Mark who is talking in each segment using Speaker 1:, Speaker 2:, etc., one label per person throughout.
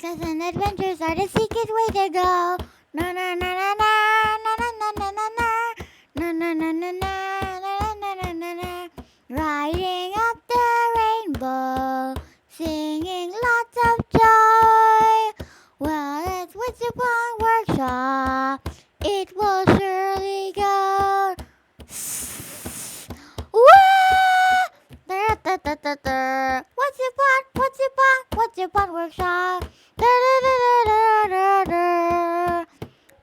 Speaker 1: Cause and adventures are the secret way to go. Na na na na na na na na na na na na na na na na na na. Riding up the rainbow, singing lots of joy. Well, it's Wetsipon Workshop. It will surely go. Wetsipon Workshop.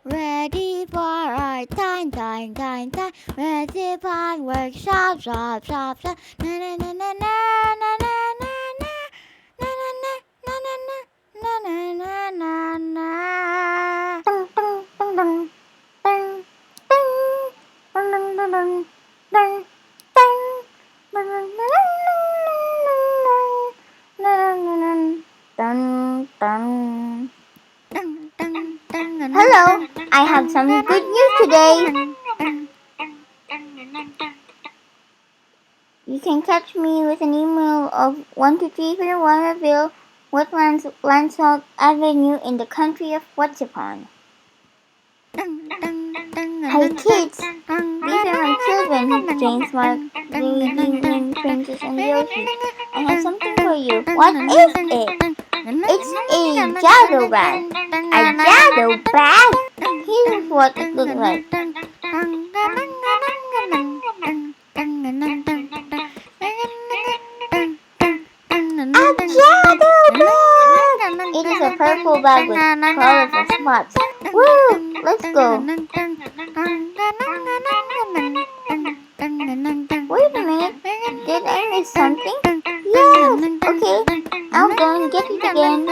Speaker 1: Ready for our time. Wetsipon Workshop, shop. Na na na na na na na na na na na na na.
Speaker 2: Hello, I have some good news today. You can catch me with an email of 12341 Reveal, Wetlands, Landsalt Avenue in the country of Wetsipon. Hi kids, these are my children, James, Mark, Louie, Demon, Princess, and Yoshi. I have something for you. What is it? It's a jado bag. A jado bag? Here's what it looks like. A jado bag! It is a purple bag with colorful spots. Woo! Let's go. Wait a minute. Did I miss something? Yes. Okay. I'll go and get it again.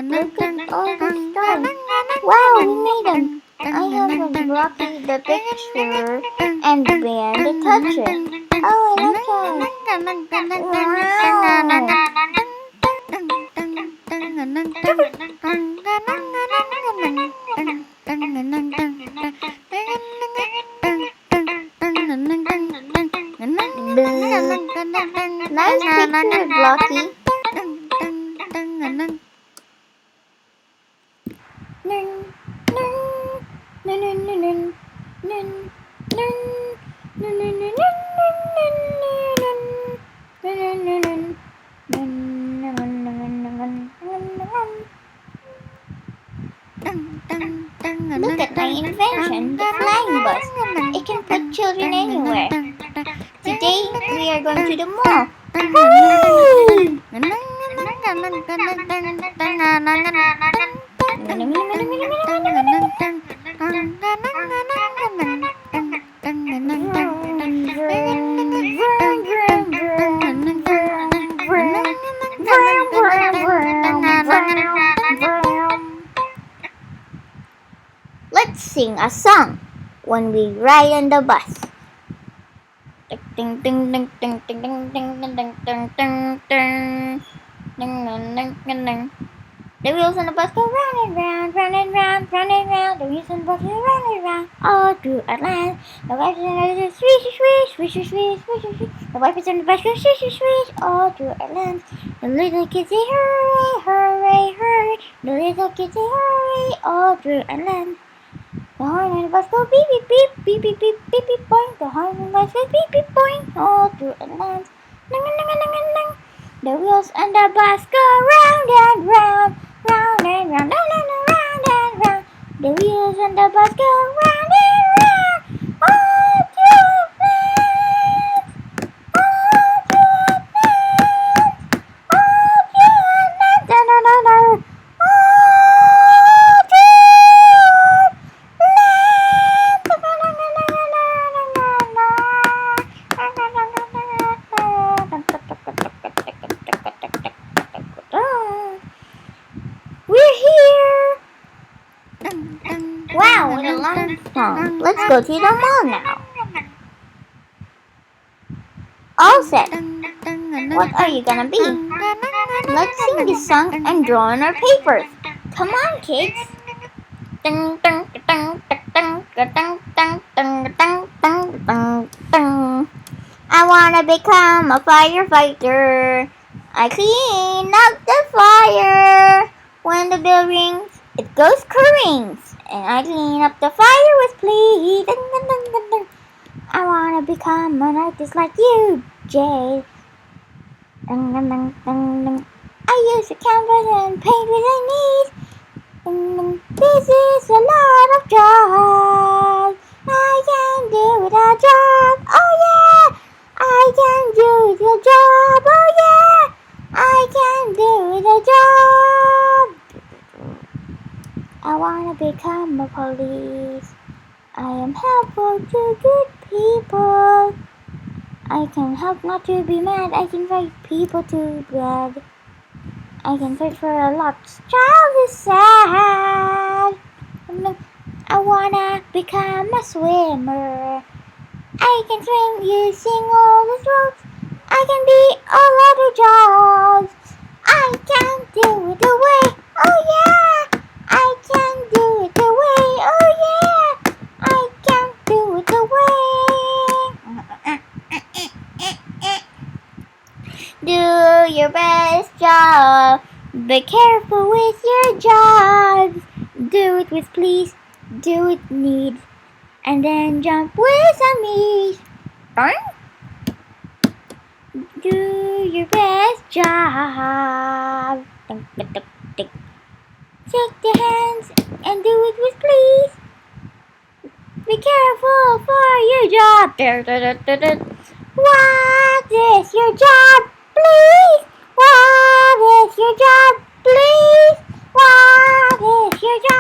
Speaker 2: Look at all the stars. Wow, we made them. I have a Rocky the picture and Bear the toucher. Oh, I love that. Wow. Nice picture, Blocky. Look at my invention, the flying bus. It can put children anywhere. Today, we are going to the mall. Hooray! Let's sing a song when we ride on the bus. Ding ding ding ding ding ding ding ding ding ding ding ding ding ding. The wheels on the bus go round and round, round and round, round and round. The wheels on the bus go round and round, all through Atlanta. The wipers on the bus go swish, swish, swish, swish, swish, swish. The wipers on the bus go swish, swish, swish, all through Atlanta. The little kids say hurray, hurray, hurray. The little kids say hurray, all through Atlanta. The horn on the bus go beep, beep, beep, beep, beep, beep, beep, beep, boing. The horn on the bus go beep, beep, boing, all through Atlanta. Ding, ding, ding, ding, ding. The wheels on the bus go round and round. Round and round, round and round and round. The wheels on the bus go round and round. All through Atlanta. All through Atlanta. All through Atlanta. No, no, no, no. Wow, what a long song. Let's go to the mall now. all set. What are you gonna be? Let's sing this song and draw on our papers. Come on, kids. I wanna become a firefighter. I clean up the fire. When the bell rings, it goes kerrings. And I clean up the fire with glee. I wanna become an artist like you, Jay. I use a canvas and paint what I need. This is a lot of jobs. I can do it a job. Oh yeah, I can do it a job. Oh yeah, I can do it a job. I wanna become a police. I am helpful to good people. I can help not to be mad. I can fight people too bad. I can search for a lost child who's sad. I wanna become a swimmer. I can swim using all the strokes. I can be all other jobs. I can do it away. Oh yeah. I can do it away. Oh yeah. I can do it away. Do your best job. Be careful with your jobs. Do it with please. Do it need. And then jump with some ease. Do your best job. Take the hands and do it with please. Be careful for your job. What is your job, please? What is your job, please? What is your job?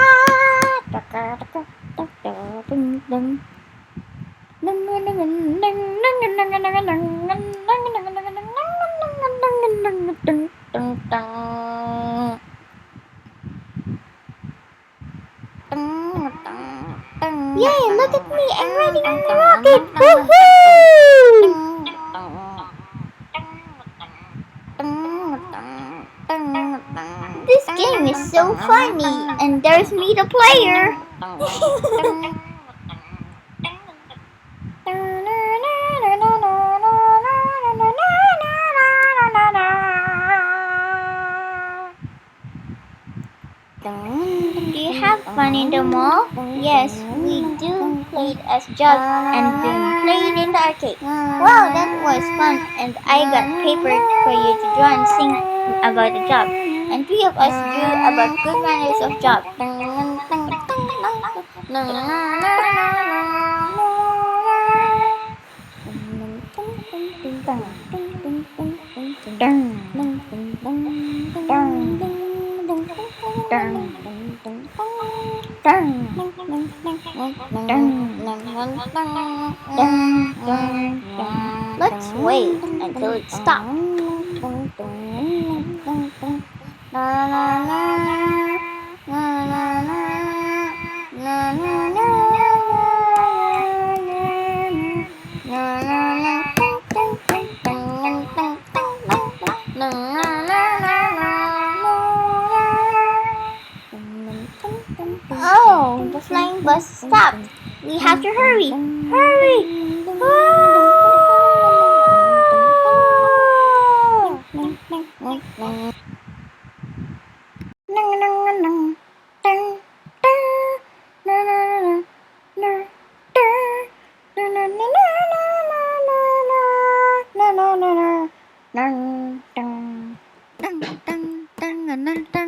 Speaker 2: Yay, look at me, I'm riding on the rocket! Woohoo! This game is so funny, and there's me the player. Do you have fun in the mall? Yes, we do played as jobs and then played in the arcade. Wow, that was fun, and I got paper for you to draw and sing about the job. And 3 of us drew about good manners of job. Let's wait until it stops. Oh, the flying bus stopped. We have to hurry. Hurry!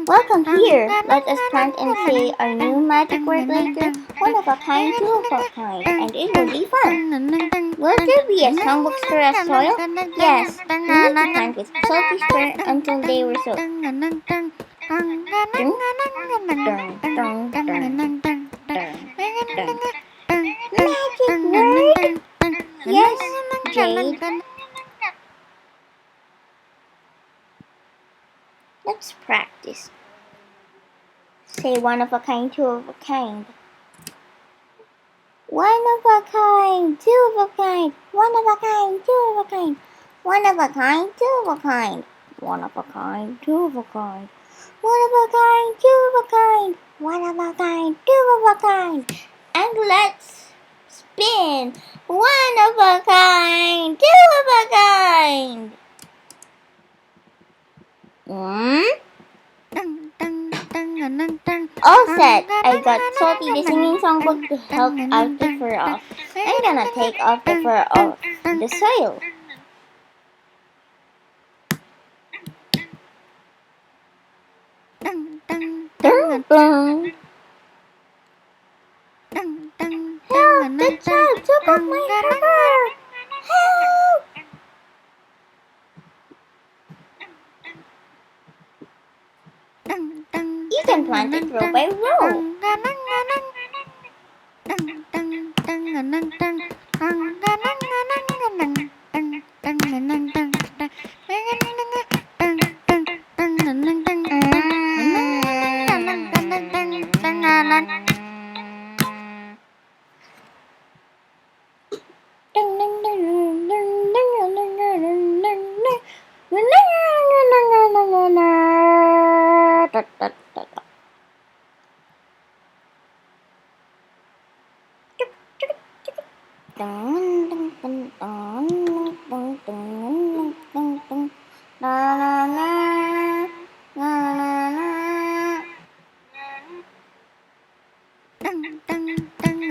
Speaker 2: Welcome here. Let us plant and say our new magic word later. One of a kind, two of a kind, and it will be fun. Will there be a songbook store as soil? Yes. We need to plant with salty spray until they were soaked. Magic word? Yes, Jade. Let's practice. Say one of a kind, two of a kind. One of a kind, two of a kind. One of a kind, two of a kind. One of a kind, two of a kind. One of a kind, two of a kind. One of a kind, two of a kind. One of a kind, two of a kind. And let's spin. One of a kind, two of a kind. All set. I got Salty the singing songbook to help out the fur off. I'm gonna take off the fur off the soil. Dun. Help! The child took off my fur! Help! You can plant it row by row.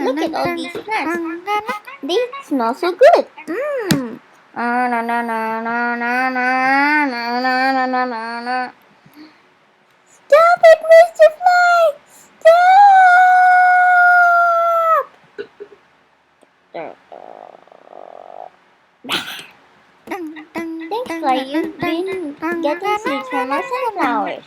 Speaker 2: Look at all these plants. They smell so good. Mmm. Stop it, Mr. Fly! Stop! Thanks, Fly. You've been getting seeds from our sunflowers.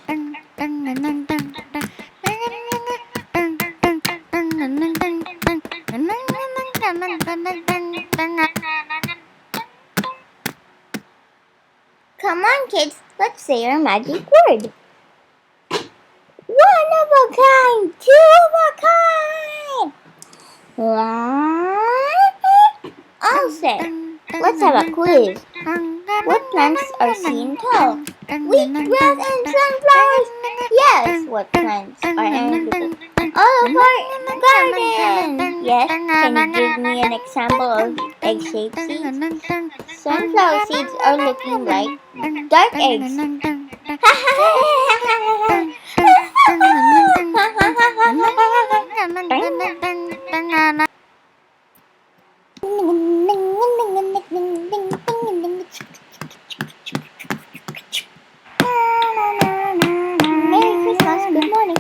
Speaker 2: Come on, kids. Let's say our magic word. One of a kind, two of a kind. All set. Let's have a quiz. What plants are seen tall? Wheat, grass, and sunflowers. Yes. What plants are edible? All of our garden. Yes. Can you give me an example of egg-shaped seeds? Sunflower seeds are looking like dark eggs. Merry Christmas, good morning.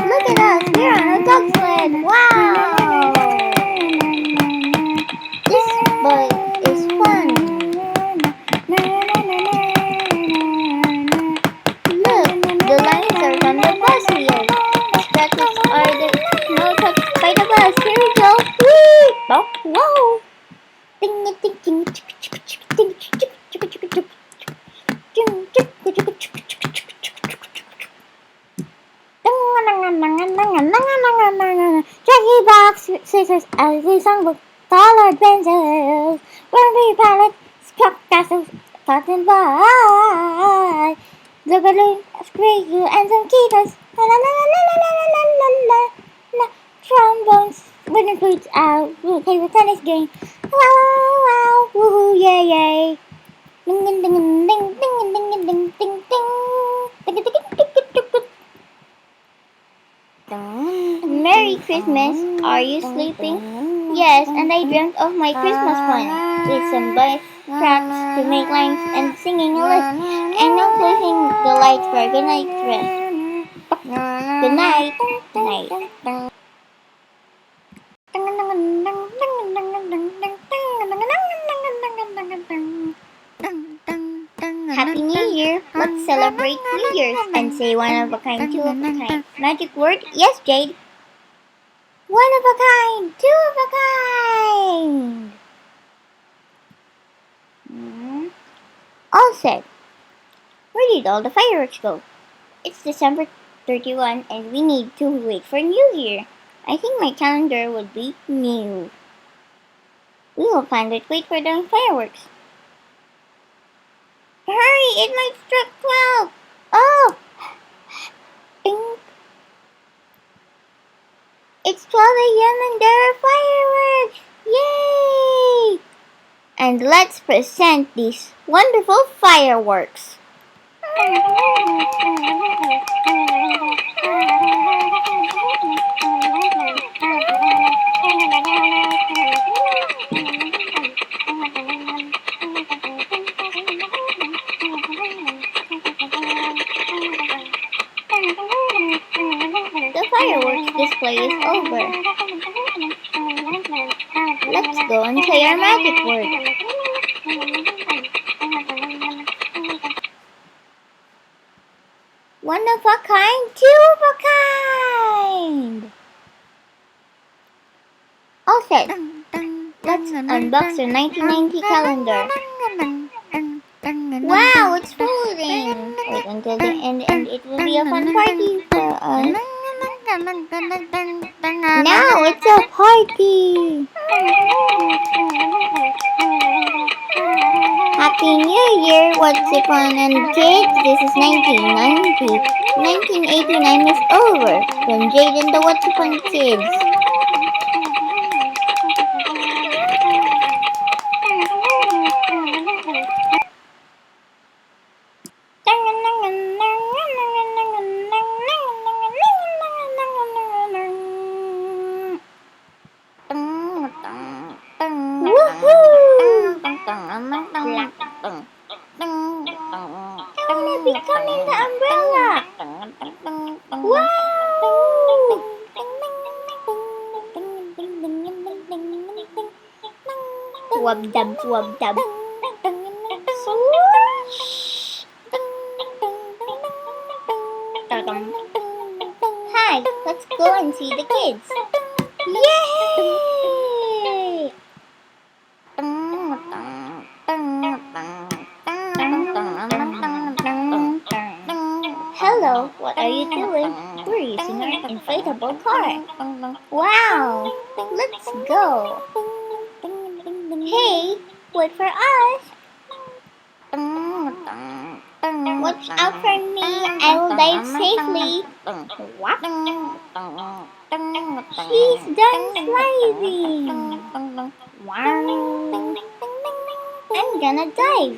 Speaker 2: Look at us, we're on a dog sled. Wow! This boy is fun. Look, the lines are from the bus wheels. The scratches are the snow touched by the bus. Here we go. Whee! Oh, whoa! Ding ding ding ding ding Jackie box, scissors, ugly songbook, colored pencils, Barbie palette, chalk castles, cotton ball, the balloon, squiggle, and some keepers. La la la la la la la la la la. Trombones, wooden flutes out, table tennis game. Wow wow, woohoo, yay yay. Ding ding ding ding ding ding ding ding ding ding ding ding ding Merry Christmas. Are you sleeping? Yes, and I dreamt of my Christmas plan with some bus tracks to make lines and singing a list. And now closing the lights for a good night's rest. Good night. Night. Happy New Year! Let's celebrate New Year's and say one of a kind, two of a kind. Magic word? Yes, Jade. One of a kind, two of a kind. All set. Where did all the fireworks go? It's December 31 and we need to wait for New Year. I think my calendar would be new. We will find it. Wait for the fireworks. Hurry! It might strike 12! Oh! Bing. It's 12 a.m. and there are fireworks! Yay! And let's present these wonderful fireworks. The fireworks display is over. Let's go and say our magic word. One of a kind, two of a kind. All set. Let's unbox the 1990 calendar. Wow, it's folding. Wait until the end and it will be a fun party for us. Now it's a party. Happy New Year, Wetsipon and kids. This is 1990. 1989 is over from Jade and the Wetsipon kids. I wanna become in the umbrella. Wow! Wub dub, wub dub. Hi, let's go and see the kids. Yay! Hello, what are you doing? We're using our inflatable car. Wow, let's go. Hey, wait for us. Watch out for me, I will dive safely. What? She's done sliding. Wow. I'm gonna dive.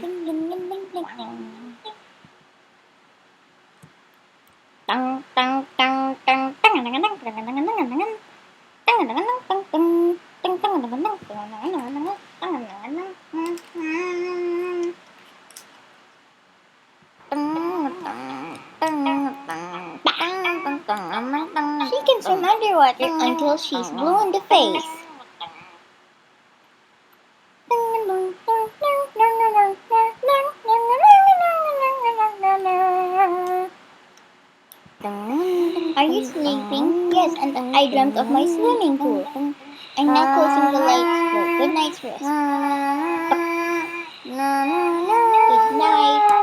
Speaker 2: She can swim underwater until she's blue in the face. Are you sleeping? Yes, and I dreamt of my swimming pool. I'm now closing the lights for good night's rest. Good night.